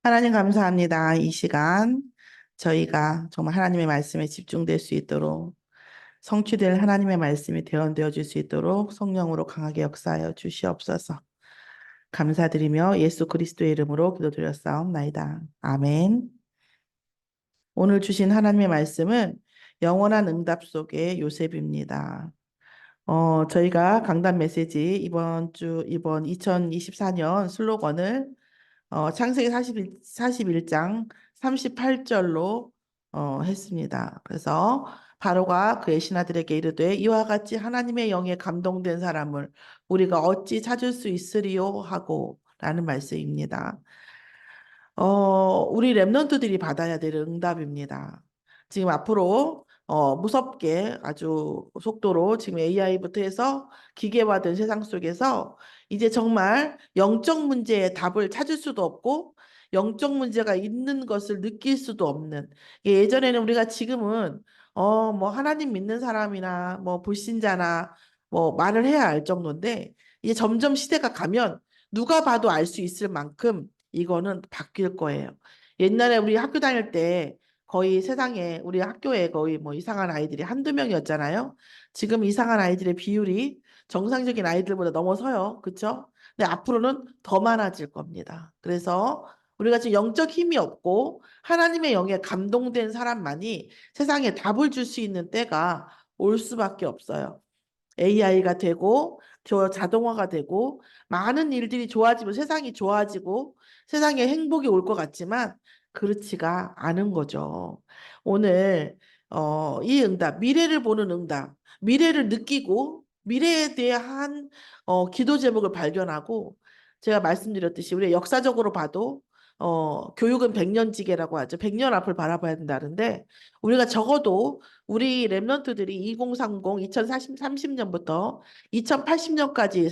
하나님 감사합니다. 이 시간 저희가 정말 하나님의 말씀에 집중될 수 있도록 성취될 하나님의 말씀이 대언되어 줄 수 있도록 성령으로 강하게 역사하여 주시옵소서. 감사드리며 예수 그리스도의 이름으로 기도드렸사옵나이다. 아멘. 오늘 주신 하나님의 말씀은 영원한 응답 속의 요셉입니다. 저희가 강단 메시지 이번 2024년 슬로건을 창세기 41장 38절로 했습니다. 그래서 바로가 그의 신하들에게 이르되 이와 같이 하나님의 영에 감동된 사람을 우리가 어찌 찾을 수 있으리요 하고 라는 말씀입니다. 우리 랩런트들이 받아야 될 응답입니다. 지금 앞으로 무섭게 아주 속도로 지금 AI부터 해서 기계화된 세상 속에서 이제 정말 영적 문제의 답을 찾을 수도 없고 영적 문제가 있는 것을 느낄 수도 없는, 예전에는 우리가 지금은 뭐 하나님 믿는 사람이나 뭐 불신자나 뭐 말을 해야 알 정도인데 이제 점점 시대가 가면 누가 봐도 알 수 있을 만큼 이거는 바뀔 거예요. 옛날에 우리 학교 다닐 때 거의 세상에 우리 학교에 거의 뭐 이상한 아이들이 한두 명이었잖아요. 지금 이상한 아이들의 비율이 정상적인 아이들보다 넘어서요. 그렇죠? 근데 앞으로는 더 많아질 겁니다. 그래서 우리가 지금 영적 힘이 없고 하나님의 영에 감동된 사람만이 세상에 답을 줄 수 있는 때가 올 수밖에 없어요. AI가 되고 자동화가 되고 많은 일들이 좋아지고 세상이 좋아지고 세상에 행복이 올 것 같지만 그렇지가 않은 거죠. 오늘 이 응답, 미래를 보는 응답, 미래를 느끼고 미래에 대한 기도 제목을 발견하고, 제가 말씀드렸듯이 우리 역사적으로 봐도 교육은 백년지계라고 하죠. 100년 앞을 바라봐야 된다는데 우리가 적어도 우리 랩런트들이 2030, 2030년부터 2080년까지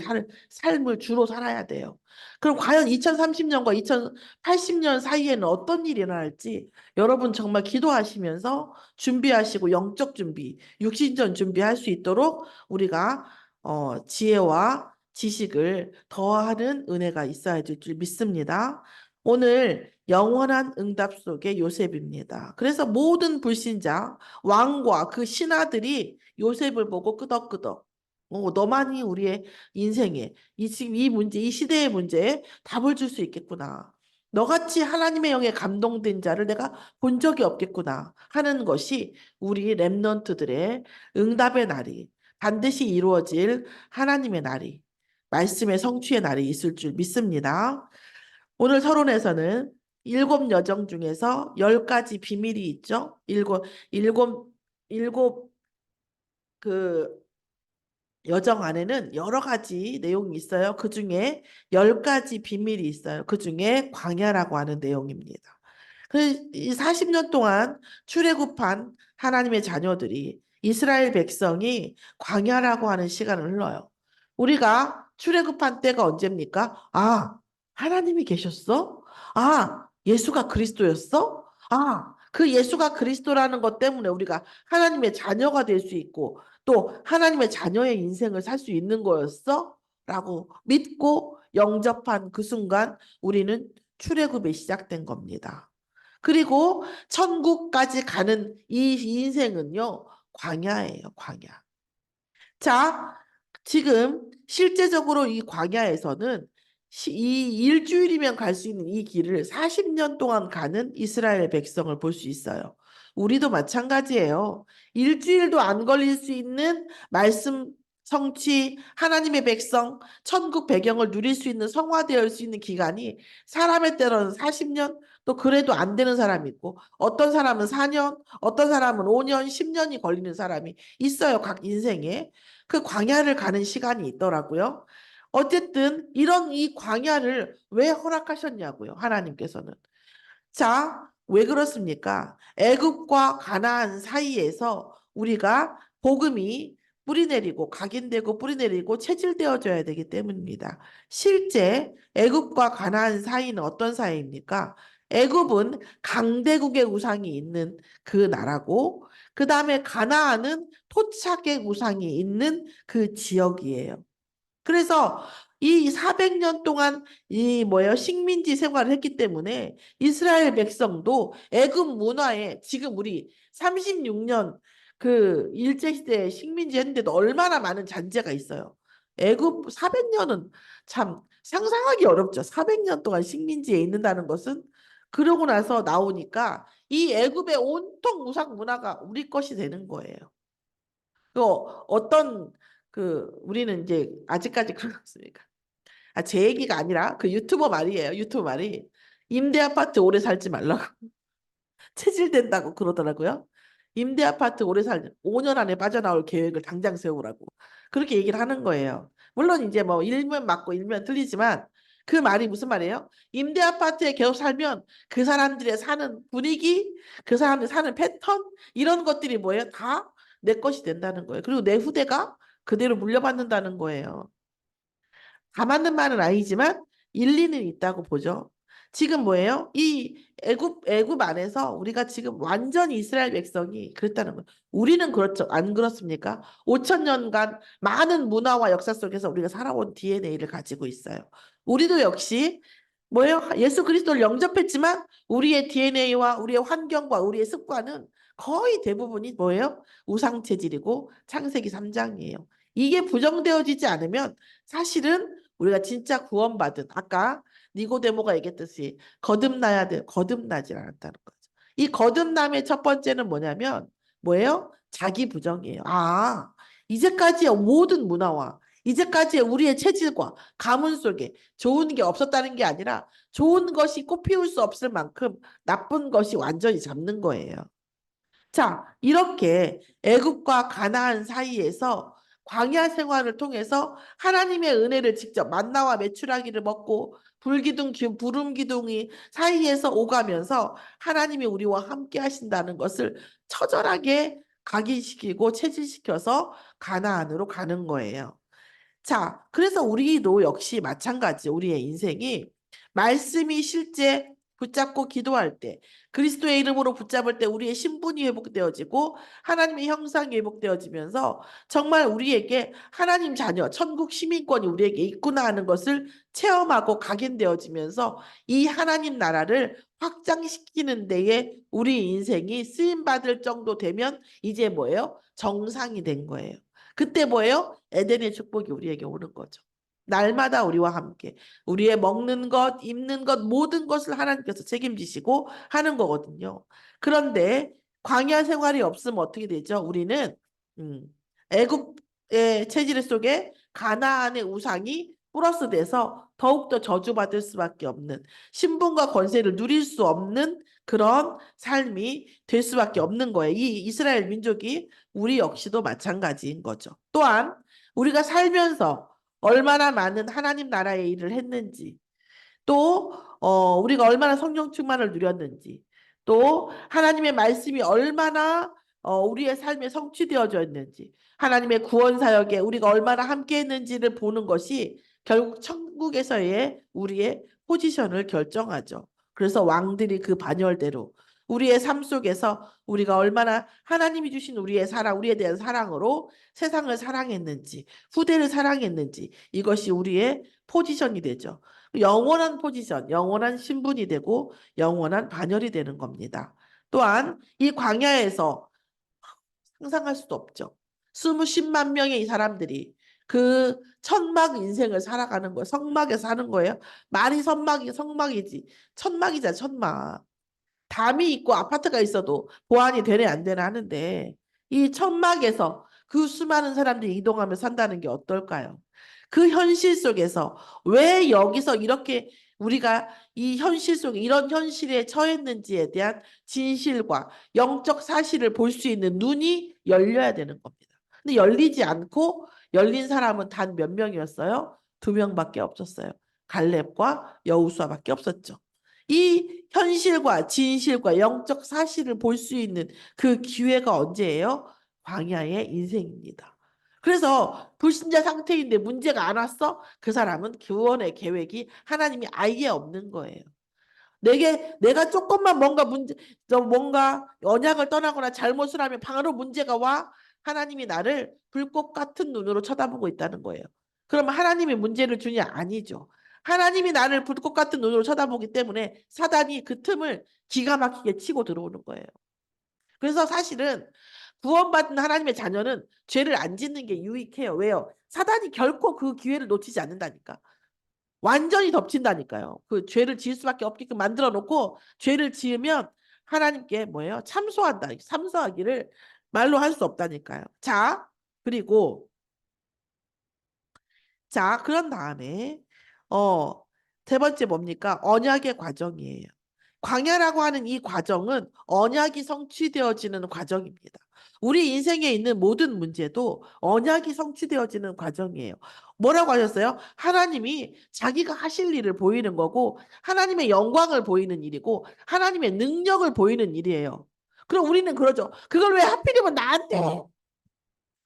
삶을 주로 살아야 돼요. 그럼 과연 2030년과 2080년 사이에는 어떤 일이 일어날지 여러분 정말 기도하시면서 준비하시고 영적 준비, 육신전 준비할 수 있도록 우리가 지혜와 지식을 더하는 은혜가 있어야 될 줄 믿습니다. 오늘 영원한 응답 속의 요셉입니다. 그래서 모든 불신자, 왕과 그 신하들이 요셉을 보고 끄덕끄덕. 너만이 우리의 인생에 지금 이 문제, 이 시대의 문제에 답을 줄 수 있겠구나. 너같이 하나님의 영에 감동된 자를 내가 본 적이 없겠구나 하는 것이 우리 렘넌트들의 응답의 날이, 반드시 이루어질 하나님의 날이, 말씀의 성취의 날이 있을 줄 믿습니다. 오늘 서론에서는 7여정 중에서 10가지 비밀이 있죠. 일곱 그 여정 안에는 여러 가지 내용이 있어요. 그 중에 10가지 비밀이 있어요. 그 중에 광야라고 하는 내용입니다. 이 40년 동안 출애굽한 하나님의 자녀들이, 이스라엘 백성이 광야라고 하는 시간을 흘러요. 우리가 출애굽한 때가 언제입니까? 아, 하나님이 계셨어? 아, 예수가 그리스도였어? 아, 그 예수가 그리스도라는 것 때문에 우리가 하나님의 자녀가 될 수 있고 또 하나님의 자녀의 인생을 살 수 있는 거였어? 라고 믿고 영접한 그 순간 우리는 출애굽이 시작된 겁니다. 그리고 천국까지 가는 이 인생은요, 광야예요, 광야. 자, 지금 실제적으로 이 광야에서는 이 일주일이면 갈 수 있는 이 길을 40년 동안 가는 이스라엘 백성을 볼 수 있어요. 우리도 마찬가지예요. 일주일도 안 걸릴 수 있는 말씀 성취, 하나님의 백성, 천국 배경을 누릴 수 있는, 성화되어 수 있는 기간이 사람의 때로는 40년, 또 그래도 안 되는 사람이 있고 어떤 사람은 4년, 어떤 사람은 5년, 10년이 걸리는 사람이 있어요. 각 인생에. 그 광야를 가는 시간이 있더라고요. 어쨌든 이런 이 광야를 왜 허락하셨냐고요, 하나님께서는. 자, 왜 그렇습니까? 애굽과 가나안 사이에서 우리가 복음이 뿌리내리고 각인되고 뿌리내리고 체질되어져야 되기 때문입니다. 실제 애굽과 가나안 사이는 어떤 사이입니까? 애굽은 강대국의 우상이 있는 그 나라고, 그 다음에 가나안은 토착의 우상이 있는 그 지역이에요. 그래서 이 400년 동안 이 뭐예요? 식민지 생활을 했기 때문에 이스라엘 백성도 애굽 문화에 지금 우리 36년 그 일제시대 식민지 했는데도 얼마나 많은 잔재가 있어요. 애굽 400년은 참 상상하기 어렵죠. 400년 동안 식민지에 있는다는 것은 그러고 나서 나오니까 이 애굽의 온통 우상 문화가 우리 것이 되는 거예요. 그 어떤 그 우리는 이제 아직까지 그렇습니까? 아, 제 얘기가 아니라 그 유튜버 말이에요. 유튜버 말이 임대 아파트 오래 살지 말라고 체질된다고 그러더라고요. 임대 아파트 오래 살 5년 안에 빠져나올 계획을 당장 세우라고 그렇게 얘기를 하는 거예요. 물론 이제 뭐 일면 맞고 일면 틀리지만 그 말이 무슨 말이에요? 임대 아파트에 계속 살면 그 사람들의 사는 분위기, 그 사람들이 사는 패턴 이런 것들이 뭐예요? 다 내 것이 된다는 거예요. 그리고 내 후대가 그대로 물려받는다는 거예요. 다 맞는 말은 아니지만 일리는 있다고 보죠. 지금 뭐예요? 이 애굽 안에서 우리가 지금 완전히 이스라엘 백성이 그랬다는 거예요. 우리는 그렇죠. 안 그렇습니까? 5천 년간 많은 문화와 역사 속에서 우리가 살아온 DNA를 가지고 있어요. 우리도 역시 뭐예요? 예수 그리스도를 영접했지만 우리의 DNA와 우리의 환경과 우리의 습관은 거의 대부분이 뭐예요? 우상 체질이고 창세기 3장이에요. 이게 부정되어지지 않으면 사실은 우리가 진짜 구원받은 아까 니고데모가 얘기했듯이 거듭나야 돼. 거듭나지 않았다는 거죠. 이 거듭남의 첫 번째는 뭐냐면 뭐예요? 자기 부정이에요. 아, 이제까지의 모든 문화와 이제까지의 우리의 체질과 가문 속에 좋은 게 없었다는 게 아니라 좋은 것이 꽃피울 수 없을 만큼 나쁜 것이 완전히 잡는 거예요. 자, 이렇게 애굽과 가나안 사이에서 광야 생활을 통해서 하나님의 은혜를 직접 만나와 메추라기를 먹고 불기둥, 부름 기둥이 사이에서 오가면서 하나님이 우리와 함께 하신다는 것을 처절하게 각인시키고 체질시켜서 가나안으로 가는 거예요. 자, 그래서 우리도 역시 마찬가지 우리의 인생이 말씀이 실제 붙잡고 기도할 때 그리스도의 이름으로 붙잡을 때 우리의 신분이 회복되어지고 하나님의 형상이 회복되어지면서 정말 우리에게 하나님 자녀 천국 시민권이 우리에게 있구나 하는 것을 체험하고 각인되어지면서 이 하나님 나라를 확장시키는 데에 우리 인생이 쓰임받을 정도 되면 이제 뭐예요? 정상이 된 거예요. 그때 뭐예요? 에덴의 축복이 우리에게 오는 거죠. 날마다 우리와 함께 우리의 먹는 것, 입는 것 모든 것을 하나님께서 책임지시고 하는 거거든요. 그런데 광야 생활이 없으면 어떻게 되죠? 우리는 음, 애굽의 체질 속에 가나안의 우상이 플러스 돼서 더욱더 저주받을 수밖에 없는 신분과 권세를 누릴 수 없는 그런 삶이 될 수밖에 없는 거예요. 이 이스라엘 민족이 우리 역시도 마찬가지인 거죠. 또한 우리가 살면서 얼마나 많은 하나님 나라의 일을 했는지, 또 우리가 얼마나 성령 충만을 누렸는지, 또 하나님의 말씀이 얼마나 우리의 삶에 성취되어져 있는지, 하나님의 구원 사역에 우리가 얼마나 함께 했는지를 보는 것이 결국 천국에서의 우리의 포지션을 결정하죠. 그래서 왕들이 그 반열대로 우리의 삶 속에서 우리가 얼마나 하나님이 주신 우리의 사랑, 우리에 대한 사랑으로 세상을 사랑했는지, 후대를 사랑했는지 이것이 우리의 포지션이 되죠. 영원한 포지션, 영원한 신분이 되고 영원한 반열이 되는 겁니다. 또한 이 광야에서 상상할 수도 없죠. 10만 명의 이 사람들이 그 천막 인생을 살아가는 거예요. 성막에서 사는 거예요. 말이 성막이지. 천막이자 천막. 담이 있고 아파트가 있어도 보안이 되네 안 되나 하는데 이 천막에서 그 수많은 사람들이 이동하며 산다는 게 어떨까요? 그 현실 속에서 왜 여기서 이렇게 우리가 이 현실 속에 이런 현실에 처했는지에 대한 진실과 영적 사실을 볼 수 있는 눈이 열려야 되는 겁니다. 근데 열리지 않고 열린 사람은 단 몇 명이었어요? 2명밖에 없었어요. 갈렙과 여호수아밖에 없었죠. 이 현실과 진실과 영적 사실을 볼 수 있는 그 기회가 언제예요? 광야의 인생입니다. 그래서 불신자 상태인데 문제가 안 왔어? 그 사람은 구원의 계획이 하나님이 아예 없는 거예요. 내가 조금만 뭔가 언약을 떠나거나 잘못을 하면 바로 문제가 와. 하나님이 나를 불꽃 같은 눈으로 쳐다보고 있다는 거예요. 그러면 하나님이 문제를 주냐? 아니죠. 하나님이 나를 불꽃 같은 눈으로 쳐다보기 때문에 사단이 그 틈을 기가 막히게 치고 들어오는 거예요. 그래서 사실은 구원받은 하나님의 자녀는 죄를 안 짓는 게 유익해요. 왜요? 사단이 결코 그 기회를 놓치지 않는다니까. 완전히 덮친다니까요. 그 죄를 지을 수밖에 없게끔 만들어 놓고 죄를 지으면 하나님께 뭐예요? 참소한다. 참소하기를 말로 할 수 없다니까요. 자, 그리고 자, 그런 다음에 어, 세 번째 뭡니까? 언약의 과정이에요. 광야라고 하는 이 과정은 언약이 성취되어지는 과정입니다. 우리 인생에 있는 모든 문제도 언약이 성취되어지는 과정이에요. 뭐라고 하셨어요? 하나님이 자기가 하실 일을 보이는 거고 하나님의 영광을 보이는 일이고 하나님의 능력을 보이는 일이에요. 그럼 우리는 그러죠. 그걸 왜 하필이면 나한테?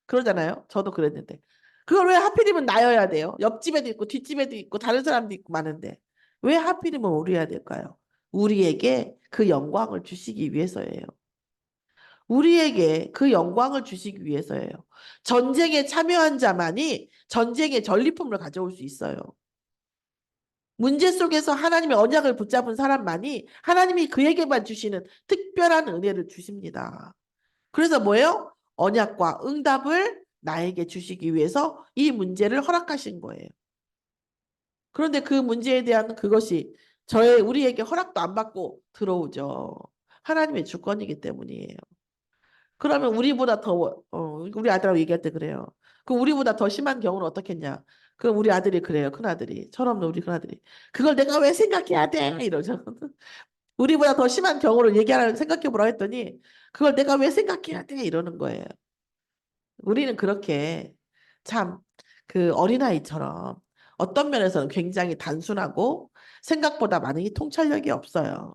그러잖아요. 저도 그랬는데. 그걸 왜 하필이면 나여야 돼요? 옆집에도 있고 뒷집에도 있고 다른 사람도 있고 많은데. 왜 하필이면 우리여야 될까요? 우리에게 그 영광을 주시기 위해서예요. 우리에게 그 영광을 주시기 위해서예요. 전쟁에 참여한 자만이 전쟁의 전리품을 가져올 수 있어요. 문제 속에서 하나님의 언약을 붙잡은 사람만이 하나님이 그에게만 주시는 특별한 은혜를 주십니다. 그래서 뭐예요? 언약과 응답을 나에게 주시기 위해서 이 문제를 허락하신 거예요. 그런데 그 문제에 대한 그것이 우리에게 허락도 안 받고 들어오죠. 하나님의 주권이기 때문이에요. 그러면 우리보다 더, 우리 아들하고 얘기할 때 그래요. 그 우리보다 더 심한 경우는 어떻겠냐? 그럼 우리 아들이 그래요. 큰아들이. 철없는 우리 큰아들이. 그걸 내가 왜 생각해야 돼? 이러죠. 우리보다 더 심한 경우를 얘기하라고 생각해 보라 했더니 그걸 내가 왜 생각해야 돼? 이러는 거예요. 우리는 그렇게 참 그 어린아이처럼 어떤 면에서는 굉장히 단순하고 생각보다 많이 통찰력이 없어요.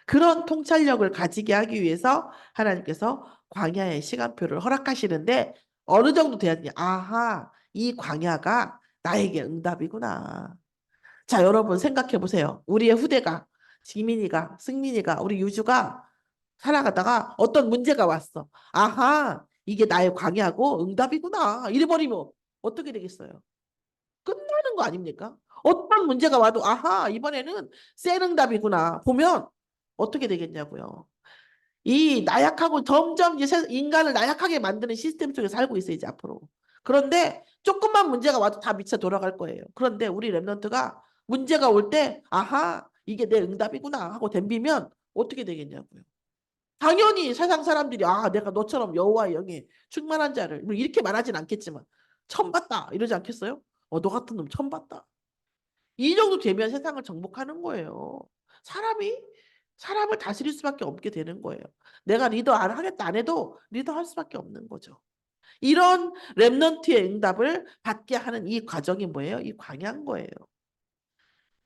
그런 통찰력을 가지게 하기 위해서 하나님께서 광야의 시간표를 허락하시는데 어느 정도 돼야 되냐. 아하, 이 광야가 나에게 응답이구나. 자, 여러분 생각해 보세요. 우리의 후대가, 지민이가, 승민이가, 우리 유주가 살아가다가 어떤 문제가 왔어. 아하, 이게 나의 광야고 응답이구나. 이래버리면 어떻게 되겠어요? 끝나는 거 아닙니까? 어떤 문제가 와도 아하, 이번에는 센 응답이구나. 보면 어떻게 되겠냐고요. 이 나약하고 점점 이제 인간을 나약하게 만드는 시스템 속에 살고 있어요, 이제 앞으로. 그런데 조금만 문제가 와도 다 미쳐 돌아갈 거예요. 그런데 우리 랩런트가 문제가 올 때, 아하, 이게 내 응답이구나 하고 덤비면 어떻게 되겠냐고요. 당연히 세상 사람들이 아 내가 너처럼 여호와의 영에 충만한 자를 뭐 이렇게 말하진 않겠지만 처음 봤다 이러지 않겠어요? 너 같은 놈 처음 봤다. 이 정도 되면 세상을 정복하는 거예요. 사람이 사람을 다스릴 수밖에 없게 되는 거예요. 내가 리더 안 하겠다 안 해도 리더 할 수밖에 없는 거죠. 이런 랩넌트의 응답을 받게 하는 이 과정이 뭐예요? 이 광야인 거예요.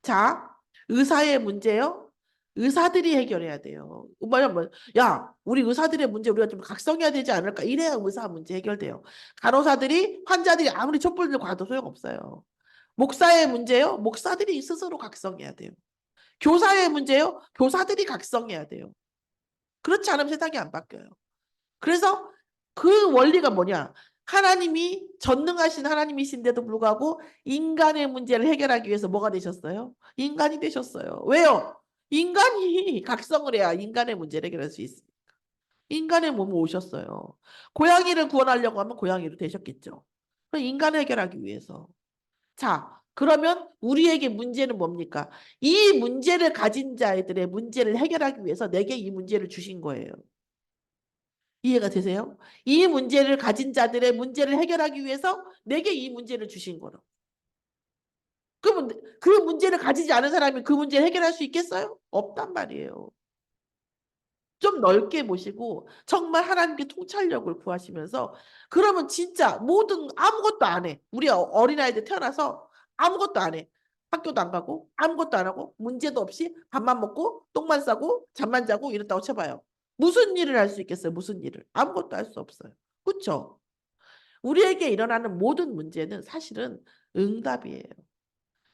자, 의사의 문제요. 의사들이 해결해야 돼요. 뭐냐면, 야, 우리 의사들의 문제 우리가 좀 각성해야 되지 않을까? 이래야 의사 문제 해결돼요. 간호사들이, 환자들이 아무리 촛불 들고 가도 소용없어요. 목사의 문제요. 목사들이 스스로 각성해야 돼요. 교사의 문제요. 교사들이 각성해야 돼요. 그렇지 않으면 세상이 안 바뀌어요. 그래서 그 원리가 뭐냐? 하나님이 전능하신 하나님이신데도 불구하고 인간의 문제를 해결하기 위해서 뭐가 되셨어요? 인간이 되셨어요. 왜요? 인간이 각성을 해야 인간의 문제를 해결할 수 있습니다. 인간의 몸을 오셨어요. 고양이를 구원하려고 하면 고양이로 되셨겠죠. 인간을 해결하기 위해서. 자, 그러면 우리에게 문제는 뭡니까? 이 문제를 가진 자들의 문제를 해결하기 위해서 내게 이 문제를 주신 거예요. 이해가 되세요? 이 문제를 가진 자들의 문제를 해결하기 위해서 내게 이 문제를 주신 거로. 그러면 그 문제를 가지지 않은 사람이 그 문제를 해결할 수 있겠어요? 없단 말이에요. 좀 넓게 보시고 정말 하나님께 통찰력을 구하시면서 그러면 진짜 모든 아무것도 안 해. 우리 어린아이들 태어나서 아무것도 안 해. 학교도 안 가고 아무것도 안 하고 문제도 없이 밥만 먹고 똥만 싸고 잠만 자고 이랬다고 쳐봐요. 무슨 일을 할 수 있겠어요? 무슨 일을. 아무것도 할 수 없어요. 그렇죠? 우리에게 일어나는 모든 문제는 사실은 응답이에요.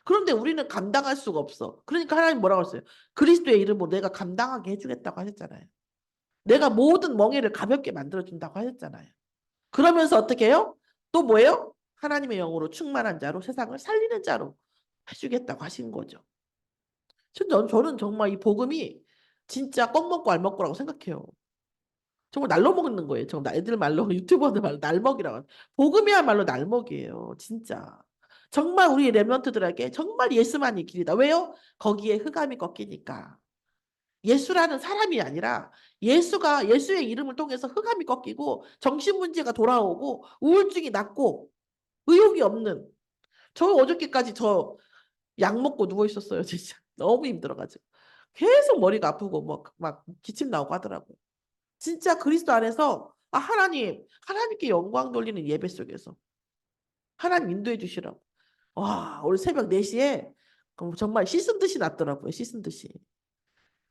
그런데 우리는 감당할 수가 없어. 그러니까 하나님 뭐라고 했어요? 그리스도의 이름으로 내가 감당하게 해주겠다고 하셨잖아요. 내가 모든 멍에를 가볍게 만들어준다고 하셨잖아요. 그러면서 어떻게 해요? 또 뭐예요? 하나님의 영으로 충만한 자로 세상을 살리는 자로 해주겠다고 하신 거죠. 저는 정말 이 복음이 진짜 껌 먹고 알 먹고라고 생각해요. 정말 날로 먹는 거예요. 정말 애들 말로 유튜버들 말로 날먹이라고. 복음이야말로 날먹이에요. 진짜. 정말 우리 렘넌트들에게 정말 예수만이 길이다. 왜요? 거기에 흑암이 꺾이니까. 예수라는 사람이 아니라 예수가 예수의 이름을 통해서 흑암이 꺾이고 정신 문제가 돌아오고 우울증이 낫고 의욕이 없는 저 어저께까지 저 약 먹고 누워 있었어요. 진짜 너무 힘들어가지고 계속 머리가 아프고 막 기침 나오고 하더라고요. 진짜 그리스도 안에서 하나님께 영광 돌리는 예배 속에서 하나님 인도해 주시라고. 와, 오늘 새벽 4시에 정말 씻은 듯이 났더라고요. 씻은 듯이.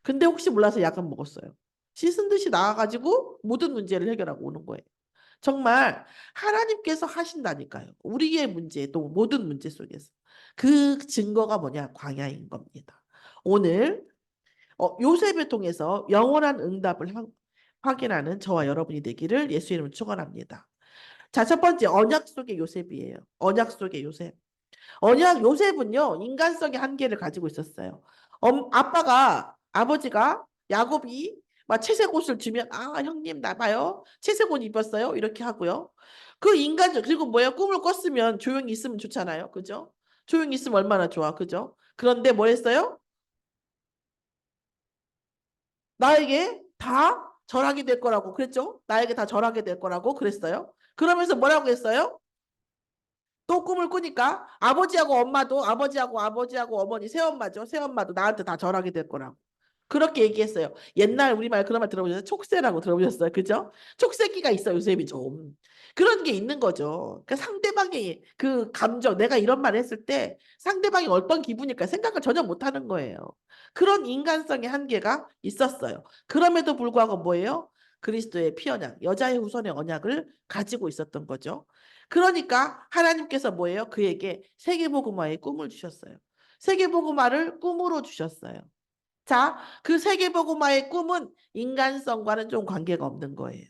근데 혹시 몰라서 약은 먹었어요. 씻은 듯이 나와가지고 모든 문제를 해결하고 오는 거예요. 정말 하나님께서 하신다니까요. 우리의 문제 또 모든 문제 속에서. 그 증거가 뭐냐? 광야인 겁니다. 오늘 요셉을 통해서 영원한 응답을 확인하는 저와 여러분이 되기를 예수 이름으로 축원합니다. 자, 첫 번째 언약 속의 요셉이에요. 언약 속의 요셉. 언약 요셉은요 인간성의 한계를 가지고 있었어요. 아버지가 야곱이 막 채색 옷을 주면 형님 나 봐요 채색 옷 입었어요 이렇게 하고요. 그 인간적 그리고 뭐예요 꿈을 꿨으면 조용히 있으면 좋잖아요, 그죠? 조용히 있으면 얼마나 좋아, 그죠? 그런데 뭐 했어요? 나에게 다 절하게 될 거라고 그랬죠? 나에게 다 절하게 될 거라고 그랬어요. 그러면서 뭐라고 했어요? 또 꿈을 꾸니까 아버지하고 어머니 새엄마죠. 새엄마도 나한테 다 절하게 될 거라고. 그렇게 얘기했어요. 옛날 우리말 그런 말 들어보셨어요? 촉새라고 들어보셨어요? 그죠? 촉새기가 있어 요셉이 좀. 그런 게 있는 거죠. 그러니까 상대방의 그 감정, 내가 이런 말을 했을 때 상대방이 어떤 기분일까 생각을 전혀 못 하는 거예요. 그런 인간성의 한계가 있었어요. 그럼에도 불구하고 뭐예요? 그리스도의 피언약, 여자의 후손의 언약을 가지고 있었던 거죠. 그러니까 하나님께서 뭐예요? 그에게 세계복음화의 꿈을 주셨어요. 세계복음화를 꿈으로 주셨어요. 자, 그 세계복음화의 꿈은 인간성과는 좀 관계가 없는 거예요.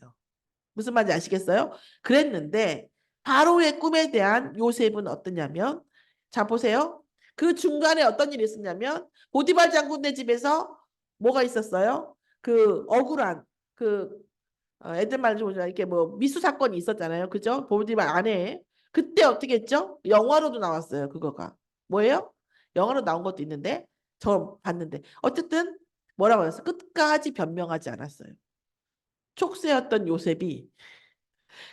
무슨 말인지 아시겠어요? 그랬는데 바로의 꿈에 대한 요셉은 어떠냐면 자 보세요. 그 중간에 어떤 일이 있었냐면 보디발 장군의 집에서 뭐가 있었어요? 그 억울한 그 애들 말좀 이렇게 뭐 미수 사건이 있었잖아요. 그죠? 보디발 아내에. 그때 어떻게 했죠? 영화로도 나왔어요. 그거가. 뭐예요? 영화로 나온 것도 있는데 저 봤는데 어쨌든 뭐라고 했어요? 끝까지 변명하지 않았어요. 촉새였던 요셉이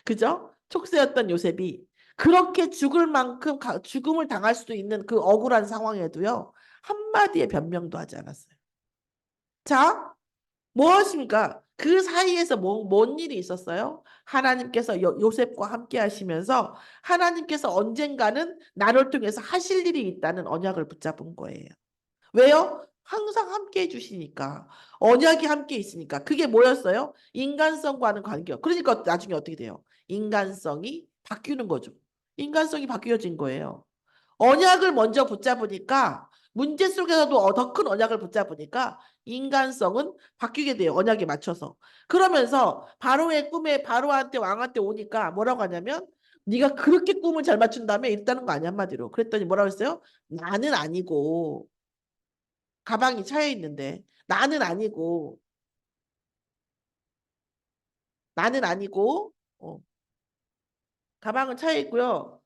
그죠? 촉새였던 요셉이 그렇게 죽을 만큼 죽음을 당할 수도 있는 그 억울한 상황에도요. 한마디의 변명도 하지 않았어요. 자, 무엇입니까? 그 사이에서 뭔 일이 있었어요? 하나님께서 요셉과 함께 하시면서 하나님께서 언젠가는 나를 통해서 하실 일이 있다는 언약을 붙잡은 거예요. 왜요? 항상 함께 해주시니까. 언약이 함께 있으니까. 그게 뭐였어요? 인간성과는 관계가. 그러니까 나중에 어떻게 돼요? 인간성이 바뀌는 거죠. 인간성이 바뀌어진 거예요. 언약을 먼저 붙잡으니까 문제 속에서도 더 큰 언약을 붙잡으니까 인간성은 바뀌게 돼요. 언약에 맞춰서. 그러면서 바로의 꿈에 바로한테 왕한테 오니까 뭐라고 하냐면 네가 그렇게 꿈을 잘 맞춘다며 이랬다는 거 아니야 한마디로. 그랬더니 뭐라고 했어요? 나는 아니고 가방이 차여 있는데 나는 아니고 어, 가방은 차여 있고요.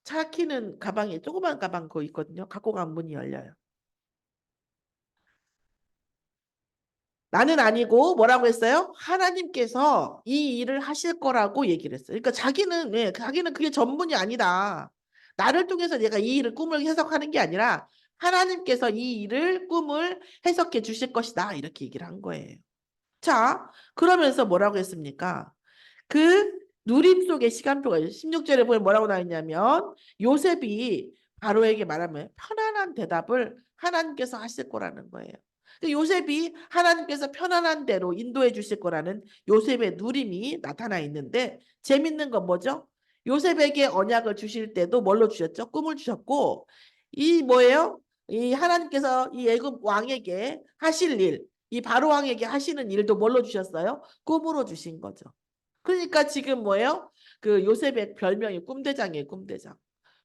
차 키는 가방이 조그만 가방 그거 있거든요. 갖고 간 문이 열려요. 나는 아니고 뭐라고 했어요? 하나님께서 이 일을 하실 거라고 얘기를 했어요. 그러니까 자기는 그게 전문이 아니다. 나를 통해서 내가 이 일을 꿈을 해석하는 게 아니라 하나님께서 이 일을 꿈을 해석해 주실 것이다. 이렇게 얘기를 한 거예요. 자, 그러면서 뭐라고 했습니까? 그 누림 속의 시간표가 16절에 보면 뭐라고 나와 있냐면 요셉이 바로에게 말하면 편안한 대답을 하나님께서 하실 거라는 거예요. 요셉이 하나님께서 편안한 대로 인도해 주실 거라는 요셉의 누림이 나타나 있는데 재밌는 건 뭐죠? 요셉에게 언약을 주실 때도 뭘로 주셨죠? 꿈을 주셨고 이 뭐예요? 이 하나님께서 이 애굽 왕에게 하실 일, 이 바로 왕에게 하시는 일도 뭘로 주셨어요? 꿈으로 주신 거죠. 그러니까 지금 뭐예요? 그 요셉의 별명이 꿈대장이에요. 꿈대장.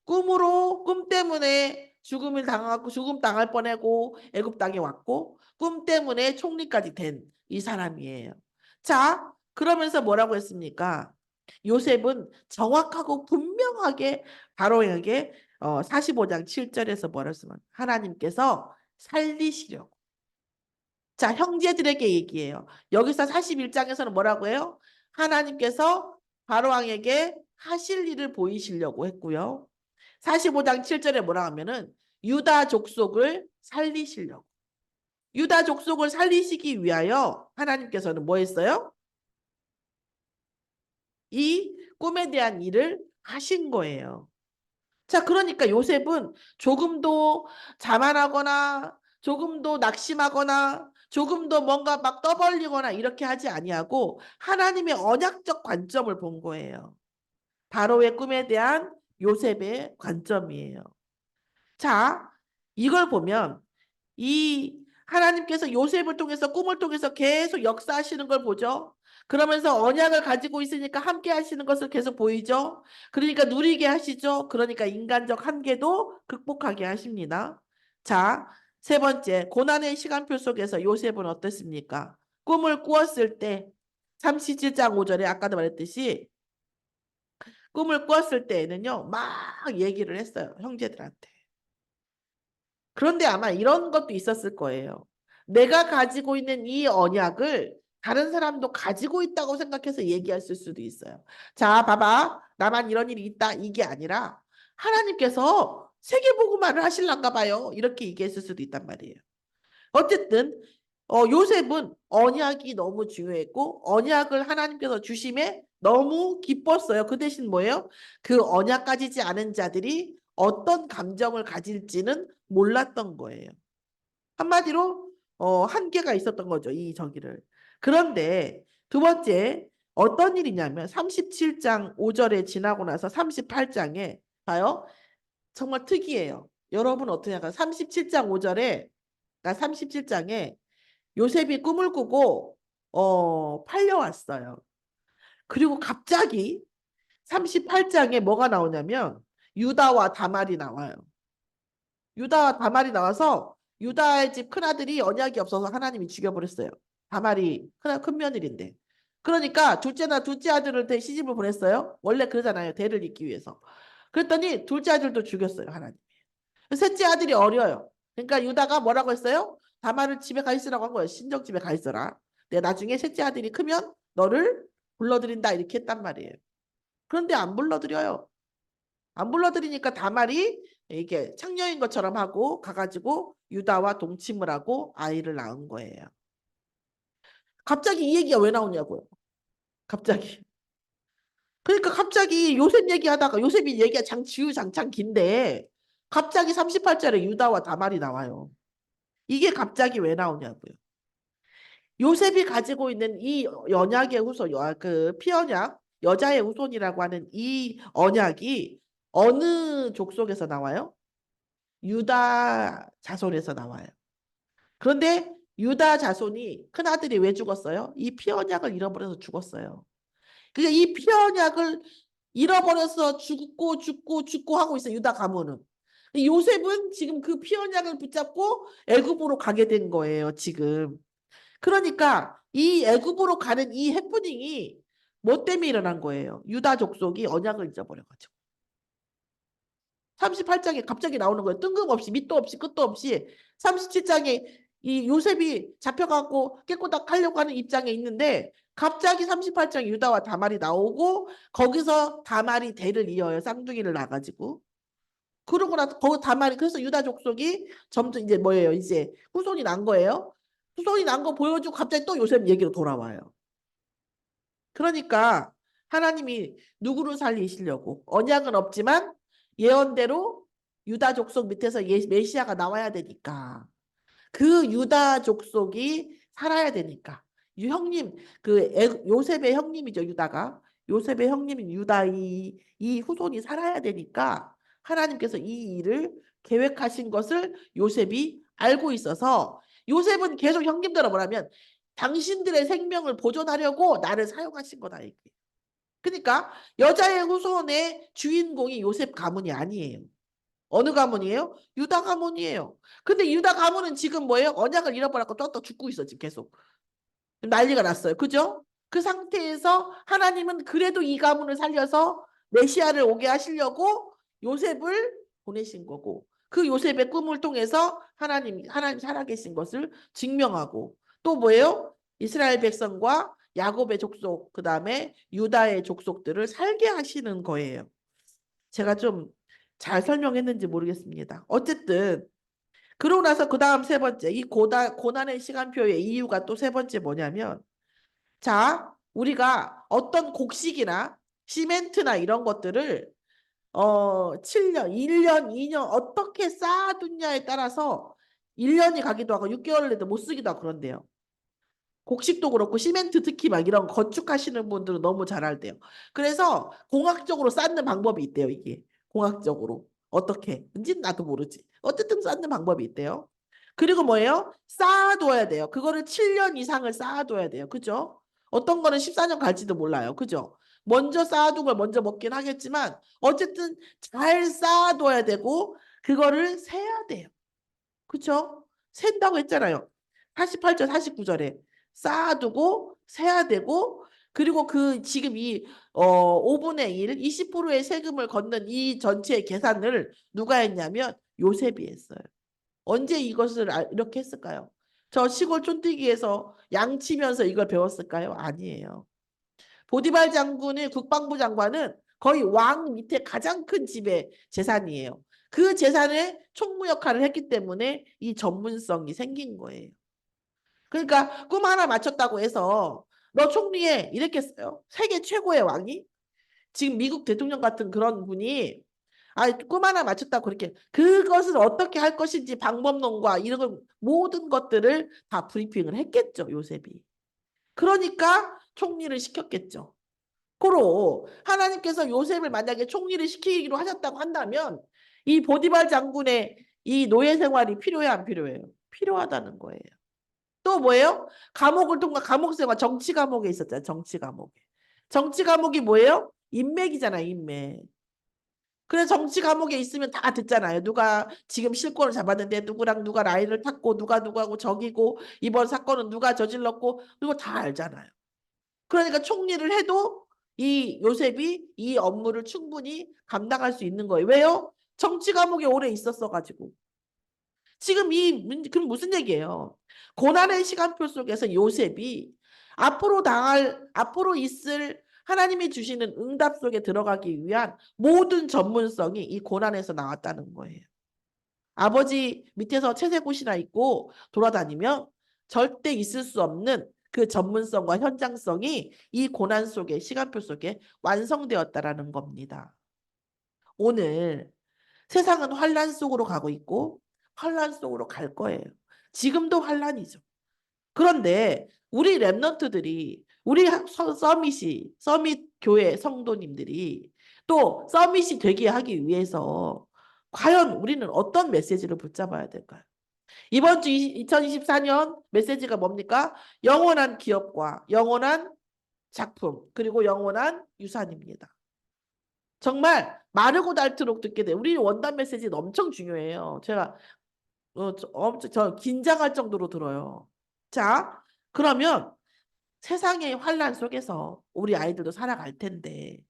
꿈 때문에 죽음을 당하고 죽음 당할 뻔하고 애굽 땅에 왔고 꿈 때문에 총리까지 된 이 사람이에요. 자, 그러면서 뭐라고 했습니까? 요셉은 정확하고 분명하게 바로에게 45장 7절에서 뭐라 했으면 하나님께서 살리시려고. 자, 형제들에게 얘기해요. 여기서 41장에서는 뭐라고 해요? 하나님께서 바로왕에게 하실 일을 보이시려고 했고요. 45장 7절에 뭐라 하면은 유다 족속을 살리시려고. 유다 족속을 살리시기 위하여 하나님께서는 뭐 했어요? 이 꿈에 대한 일을 하신 거예요. 자, 그러니까 요셉은 조금도 자만하거나 조금도 낙심하거나 조금도 뭔가 막 떠벌리거나 이렇게 하지 아니하고 하나님의 언약적 관점을 본 거예요. 바로의 꿈에 대한 요셉의 관점이에요. 자, 이걸 보면 이 하나님께서 요셉을 통해서 꿈을 통해서 계속 역사하시는 걸 보죠. 그러면서 언약을 가지고 있으니까 함께 하시는 것을 계속 보이죠. 그러니까 누리게 하시죠. 그러니까 인간적 한계도 극복하게 하십니다. 자, 세 번째, 고난의 시간표 속에서 요셉은 어땠습니까? 꿈을 꾸었을 때 37장 5절에 아까도 말했듯이 꿈을 꾸었을 때에는요. 막 얘기를 했어요. 형제들한테. 그런데 아마 이런 것도 있었을 거예요. 내가 가지고 있는 이 언약을 다른 사람도 가지고 있다고 생각해서 얘기했을 수도 있어요. 자, 봐봐. 나만 이런 일이 있다. 이게 아니라 하나님께서 세계복음화를 하실란가 봐요. 이렇게 얘기했을 수도 있단 말이에요. 어쨌든 요셉은 언약이 너무 중요했고 언약을 하나님께서 주심에 너무 기뻤어요. 그 대신 뭐예요? 그 언약 가지지 않은 자들이 어떤 감정을 가질지는 몰랐던 거예요. 한마디로 한계가 있었던 거죠. 이 저기를. 그런데 두 번째 어떤 일이냐면 37장 5절에 지나고 나서 38장에 봐요. 정말 특이해요. 여러분 어떻게 할까요? 37장 5절에 37장에 요셉이 꿈을 꾸고 팔려왔어요. 그리고 갑자기 38장에 뭐가 나오냐면 유다와 다말이 나와요. 유다와 다말이 나와서 유다의 집 큰아들이 언약이 없어서 하나님이 죽여버렸어요. 다말이 큰 며느리인데. 그러니까 둘째 아들을 시집을 보냈어요. 원래 그러잖아요. 대를 잇기 위해서. 그랬더니 둘째 아들도 죽였어요. 하나님. 셋째 아들이 어려요. 그러니까 유다가 뭐라고 했어요? 다말을 집에 가 있으라고 한 거예요. 친정 집에 가 있어라. 내가 나중에 셋째 아들이 크면 너를 불러들인다 이렇게 했단 말이에요. 그런데 안 불러들여요. 안 불러들이니까 다말이 이게 창녀인 것처럼 하고 가가지고 유다와 동침을 하고 아이를 낳은 거예요. 갑자기 이 얘기가 왜 나오냐고요. 갑자기. 그러니까 갑자기 요셉 얘기하다가 요셉이 얘기가 지우장창 긴데 갑자기 38절에 유다와 다말이 나와요. 이게 갑자기 왜 나오냐고요. 요셉이 가지고 있는 이 언약의 후손, 그 피언약, 여자의 후손이라고 하는 이 언약이 어느 족속에서 나와요? 유다 자손에서 나와요. 그런데 유다 자손이 큰아들이 왜 죽었어요? 이 피언약을 잃어버려서 죽었어요. 그러니까 이 피언약을 잃어버려서 죽고 하고 있어요. 유다 가문은. 요셉은 지금 그 피언약을 붙잡고 애굽으로 가게 된 거예요. 지금. 그러니까 이 애굽으로 가는 이 해프닝이 뭐 때문에 일어난 거예요? 유다 족속이 언약을 잊어버려가지고. 38장에 갑자기 나오는 거예요. 뜬금없이 밑도 없이 끝도 없이 37장에 이 요셉이 잡혀갖고 깨꼬닥 하려고 하는 입장에 있는데 갑자기 38장 유다와 다말이 나오고 거기서 다말이 대를 이어요. 쌍둥이를 낳아가지고. 그러고 나서 거기 다말이 그래서 유다 족속이 점점 이제 뭐예요? 이제 후손이 난 거예요. 후손이 난 거 보여주고 갑자기 또 요셉 얘기로 돌아와요. 그러니까 하나님이 누구를 살리시려고 언약은 없지만 예언대로 유다 족속 밑에서 메시아가 나와야 되니까 그 유다 족속이 살아야 되니까 형님 그 요셉의 형님이죠. 유다가 요셉의 형님인 유다 이 후손이 살아야 되니까 하나님께서 이 일을 계획하신 것을 요셉이 알고 있어서 요셉은 계속 형님들을 뭐라면 당신들의 생명을 보존하려고 나를 사용하신 거다. 이게. 그러니까 여자의 후손의 주인공이 요셉 가문이 아니에요. 어느 가문이에요? 유다 가문이에요. 근데 유다 가문은 지금 뭐예요? 언약을 잃어버렸고 또 죽고 있어 지금 계속. 난리가 났어요. 그죠? 그 상태에서 하나님은 그래도 이 가문을 살려서 메시아를 오게 하시려고 요셉을 보내신 거고, 그 요셉의 꿈을 통해서 하나님 살아계신 것을 증명하고, 또 뭐예요? 이스라엘 백성과 야곱의 족속, 그 다음에 유다의 족속들을 살게 하시는 거예요. 제가 좀 잘 설명했는지 모르겠습니다. 어쨌든 그러고 나서 그 다음 세 번째, 이 고난의 시간표의 이유가 또 세 번째 뭐냐면, 자, 우리가 어떤 곡식이나 시멘트나 이런 것들을 7년, 1년, 2년 어떻게 쌓아두냐에 따라서 1년이 가기도 하고 6개월을 해도 못 쓰기도 하고 그런데요. 곡식도 그렇고 시멘트 특히 막 이런 건축하시는 분들은 너무 잘 알대요. 그래서 공학적으로 쌓는 방법이 있대요, 이게. 공학적으로. 어떻게? 뭔지 나도 모르지. 어쨌든 쌓는 방법이 있대요. 그리고 뭐예요? 쌓아둬야 돼요. 그거를 7년 이상을 쌓아둬야 돼요. 그죠? 어떤 거는 14년 갈지도 몰라요. 그죠? 먼저 쌓아둔 걸 먼저 먹긴 하겠지만 어쨌든 잘 쌓아둬야 되고 그거를 세야 돼요. 그쵸? 센다고 했잖아요. 48절, 49절에 쌓아두고 세야 되고, 그리고 그 지금 이 5분의 1, 20%의 세금을 걷는 이 전체 계산을 누가 했냐면 요셉이 했어요. 언제 이것을 이렇게 했을까요? 저 시골 촌뜨기에서 양치면서 이걸 배웠을까요? 아니에요. 보디발 장군의 국방부 장관은 거의 왕 밑에 가장 큰 집의 재산이에요. 그 재산의 총무 역할을 했기 때문에 이 전문성이 생긴 거예요. 그러니까 꿈 하나 맞췄다고 해서 너 총리에 이렇게 써요. 세계 최고의 왕이 지금 미국 대통령 같은 그런 분이 꿈 하나 맞췄다고 그렇게 그것을 어떻게 할 것인지 방법론과 이런 모든 것들을 다 브리핑을 했겠죠, 요셉이. 그러니까 총리를 시켰겠죠. 고로 하나님께서 요셉을 만약에 총리를 시키기로 하셨다고 한다면 이 보디발 장군의 이 노예 생활이 필요해 안 필요해요? 필요하다는 거예요. 또 뭐예요? 감옥을 통과 감옥 생활 정치 감옥에 있었잖아요. 정치 감옥에. 정치 감옥이 뭐예요? 인맥이잖아요. 인맥. 그래서 정치 감옥에 있으면 다 듣잖아요. 누가 지금 실권을 잡았는데 누구랑 누가 라인을 탔고 누가 누구하고 적이고 이번 사건은 누가 저질렀고 이거 다 알잖아요. 그러니까 총리를 해도 이 요셉이 이 업무를 충분히 감당할 수 있는 거예요. 왜요? 정치 감옥에 오래 있었어 가지고. 지금 그럼 무슨 얘기예요? 고난의 시간표 속에서 요셉이 앞으로 있을 하나님이 주시는 응답 속에 들어가기 위한 모든 전문성이 이 고난에서 나왔다는 거예요. 아버지 밑에서 채색옷이나 입고 돌아다니면 절대 있을 수 없는 그 전문성과 현장성이 이 고난 속에 시간표 속에 완성되었다라는 겁니다. 오늘 세상은 환란 속으로 가고 있고 환란 속으로 갈 거예요. 지금도 환란이죠. 그런데 우리 랩런트들이 우리 서밋 교회 성도님들이 또 서밋이 되게 하기 위해서 과연 우리는 어떤 메시지를 붙잡아야 될까요? 이번 주 2024년 메시지가 뭡니까? 영원한 기업과 영원한 작품 그리고 영원한 유산입니다. 정말 마르고 닳도록 듣게 돼요. 우리 원단 메시지는 엄청 중요해요. 제가 엄청 저 긴장할 정도로 들어요. 자, 그러면 세상의 환란 속에서 우리 아이들도 살아갈 텐데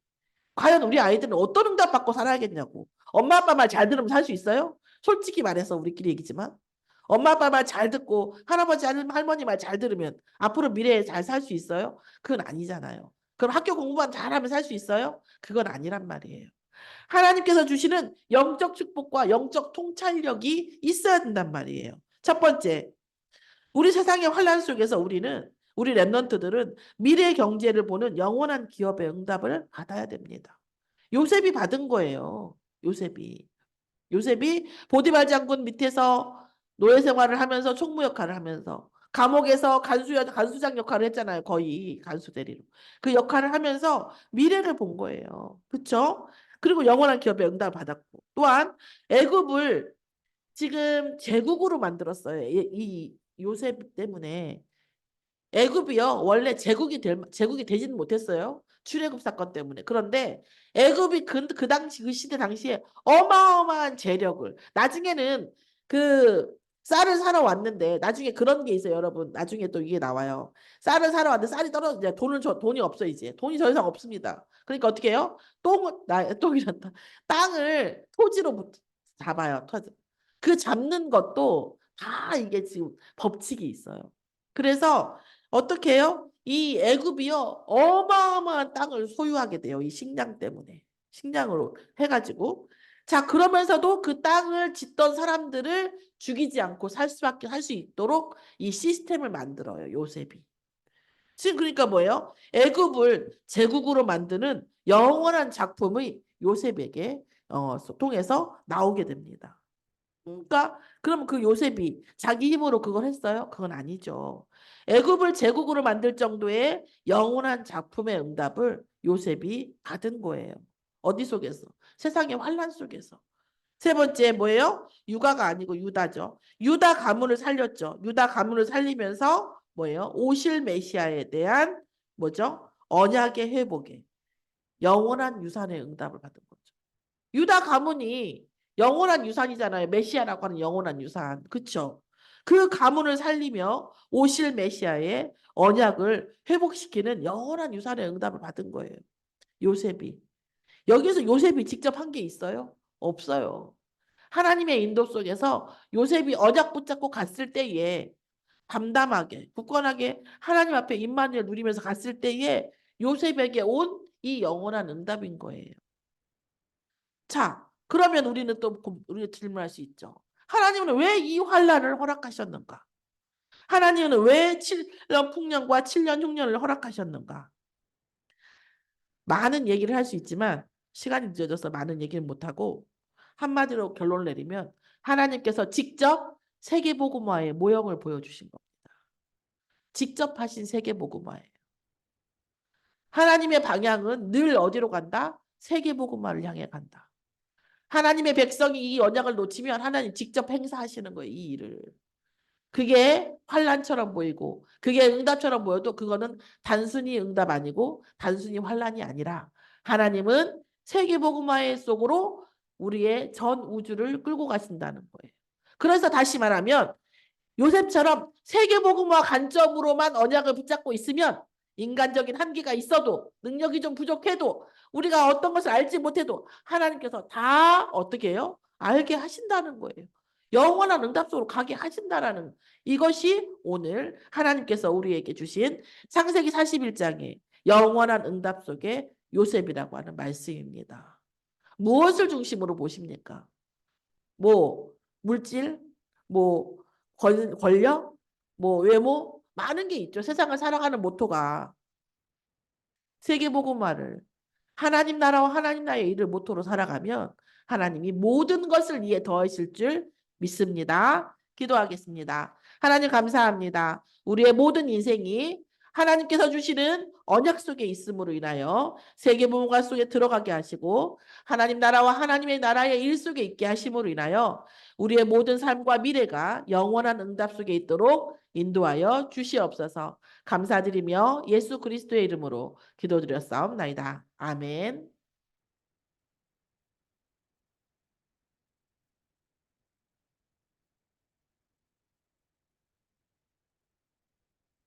과연 우리 아이들은 어떤 응답 받고 살아야겠냐고. 엄마 아빠 말 잘 들으면 살 수 있어요? 솔직히 말해서 우리끼리 얘기지만 엄마 아빠 말 잘 듣고 할아버지 할머니 말 잘 들으면 앞으로 미래에 잘 살 수 있어요? 그건 아니잖아요. 그럼 학교 공부만 잘하면 살 수 있어요? 그건 아니란 말이에요. 하나님께서 주시는 영적 축복과 영적 통찰력이 있어야 된단 말이에요. 첫 번째, 우리 세상의 환란 속에서 우리 랩런트들은 미래 경제를 보는 영원한 기업의 응답을 받아야 됩니다. 요셉이 받은 거예요. 요셉이 보디발 장군 밑에서 노예 생활을 하면서 총무 역할을 하면서 감옥에서 간수장 역할을 했잖아요. 거의 간수 대리로. 그 역할을 하면서 미래를 본 거예요. 그렇죠? 그리고 영원한 기업의 응답을 받았고 또한 애굽을 지금 제국으로 만들었어요. 이 요셉 때문에 애굽이요. 원래 제국이 되지는 못했어요. 출애굽 사건 때문에. 그런데 애굽이 그 당시 그 시대 당시에 어마어마한 재력을 나중에는 그 쌀을 사러 왔는데 나중에 그런 게 있어요, 여러분. 나중에 또 이게 나와요. 쌀을 사러 왔는데 쌀이 떨어져 돈이 없어 이제. 돈이 더 이상 없습니다. 그러니까 어떻게 해요? 똥이란다. 땅을 토지로 잡아요. 그 잡는 것도 다 이게 지금 법칙이 있어요. 그래서 어떻게 해요? 이 애굽이요 어마어마한 땅을 소유하게 돼요. 이 식량 때문에. 식량으로 해가지고 자 그러면서도 그 땅을 짓던 사람들을 죽이지 않고 살 수 있도록 이 시스템을 만들어요. 요셉이. 지금 그러니까 뭐예요? 애굽을 제국으로 만드는 영원한 작품의 요셉에게 통해서 나오게 됩니다. 그러니까 그럼 그 요셉이 자기 힘으로 그걸 했어요? 그건 아니죠. 애굽을 제국으로 만들 정도의 영원한 작품의 응답을 요셉이 받은 거예요. 어디 속에서? 세상의 환란 속에서. 세 번째 뭐예요? 유가가 아니고 유다죠. 유다 가문을 살렸죠. 유다 가문을 살리면서 뭐예요? 오실 메시아에 대한 뭐죠? 언약의 회복에 영원한 유산의 응답을 받은 거죠. 유다 가문이 영원한 유산이잖아요. 메시아라고 하는 영원한 유산. 그렇죠? 그 가문을 살리며 오실 메시아의 언약을 회복시키는 영원한 유산의 응답을 받은 거예요. 요셉이. 여기서 요셉이 직접 한 게 있어요? 없어요. 하나님의 인도 속에서 요셉이 언약 붙잡고 갔을 때에 담담하게 굳건하게 하나님 앞에 임마누엘 누리면서 갔을 때에 요셉에게 온 이 영원한 응답인 거예요. 자, 그러면 우리가 질문할 수 있죠. 하나님은 왜 이 환란을 허락하셨는가? 하나님은 왜 7년 풍년과 7년 흉년을 허락하셨는가? 많은 얘기를 할 수 있지만 시간이 늦어져서 많은 얘기를 못하고 한마디로 결론을 내리면 하나님께서 직접 세계복음화의 모형을 보여주신 겁니다. 직접 하신 세계복음화예요. 하나님의 방향은 늘 어디로 간다? 세계복음화를 향해 간다. 하나님의 백성이 이 언약을 놓치면 하나님 직접 행사하시는 거예요. 이 일을. 그게 환란처럼 보이고 그게 응답처럼 보여도 그거는 단순히 응답 아니고 단순히 환란이 아니라 하나님은 세계복음화의 속으로 우리의 전 우주를 끌고 가신다는 거예요. 그래서 다시 말하면 요셉처럼 세계복음화 관점으로만 언약을 붙잡고 있으면 인간적인 한계가 있어도 능력이 좀 부족해도 우리가 어떤 것을 알지 못해도 하나님께서 다 어떻게 해요? 알게 하신다는 거예요. 영원한 응답 속으로 가게 하신다라는 이것이 오늘 하나님께서 우리에게 주신 창세기 41장의 영원한 응답 속의 요셉이라고 하는 말씀입니다. 무엇을 중심으로 보십니까? 뭐 물질, 뭐 권력, 뭐 외모 많은 게 있죠. 세상을 살아가는 모토가 세계복음화를 하나님 나라와 하나님 나라의 일을 모토로 살아가면 하나님이 모든 것을 이에 더하실 줄 믿습니다. 기도하겠습니다. 하나님 감사합니다. 우리의 모든 인생이 하나님께서 주시는 언약 속에 있음으로 인하여 세계복음화 속에 들어가게 하시고 하나님 나라와 하나님의 나라의 일 속에 있게 하심으로 인하여 우리의 모든 삶과 미래가 영원한 응답 속에 있도록 인도하여 주시옵소서. 감사드리며 예수 그리스도의 이름으로 기도드렸사옵나이다. 아멘.